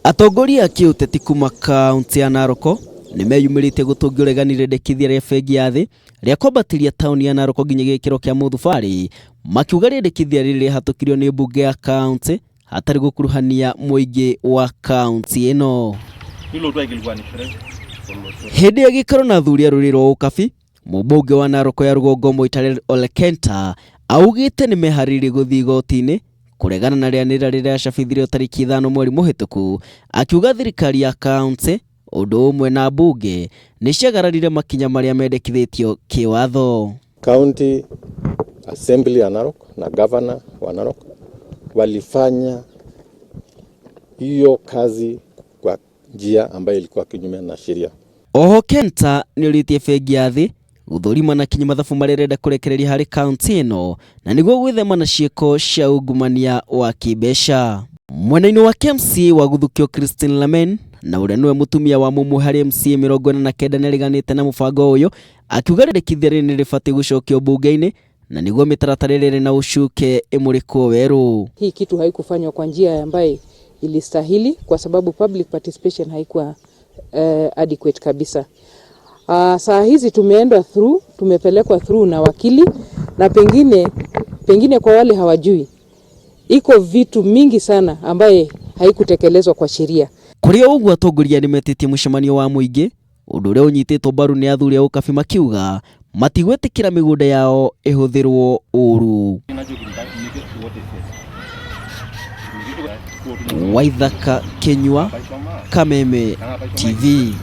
Atongoria a kiũteti kuma kaunti ya Narok nimeyumĩrĩte gũtũngia ũregani rĩendekithia rĩa bengi ya thĩ rĩa kwambatĩria taũni ya Narok nginya gĩkĩro kĩa muthubari, makiuga rĩendekithia rĩrĩ rĩhatũkirio nĩ mbunge ya kaunti hatarĩ gũkuruhania mũingĩ wa kaunti ĩno. Hĩndĩ ya gĩikaro na athuri a rũrĩrĩ rwa ukabi, mũmbunge wa Narok ya rũgongo Moitarel Olekenta augĩte nĩmeharĩirie gũthiĩ igoti-inĩ kuregana na rĩanĩrĩra rĩrĩa acabithirio tarĩki 5 mweri mũhĩtũku, akiuga thirikari ya kaunti ũndũ ũmwe na mbunge nĩciagararire makinya marĩa mendekithĩtio kĩwatho. County Assembly ya Narok na governor wa Narok walifanya hiyo kazi kwa njia ambayo ilikuwa kinyume na sheria. Oho Kenta nĩũrĩtie bengi ya thĩ gũthũrima na kinya mathabu marĩa renda kũrekereria harĩ kaunti ĩno na nĩguo gwĩthema na ciĩko cia ungumania wa kĩmbeca. Mwena-inĩ wa KMC wa Guthukio Christine Lamen na ũrĩa nĩwe mũtumia wa mũmwe harĩ MCA 49 nĩariganĩte na mũbango ũyũ, akiuga rĩendekithia rĩrĩ nĩrĩbatiĩ gũcokio bunge-inĩ na nĩguo mĩtaratara rĩrĩ na ucuke ĩmũrĩkwo werũ. Hii kitu haikufanywa kwa njia ambayo ilistahili kwa sababu public participation haikuwa adequate kabisa. Saa hizi tumepelekwa through na wakili na pengine kwa wale hawajui, iko vitu mingi sana ambaye haikutekelezwa kwa sheria. Kũrĩ ũguo atongoria nĩmetĩtie mũcemanio wa mũingĩ, ũndũ ũrĩa ũnyitĩtwo mbaru nĩ athuri a ukabi makiuga matigwĩtĩkĩra mĩgũnda yao ĩhũthĩrwo ũru. Waithaka Kenyua, Kameme TV.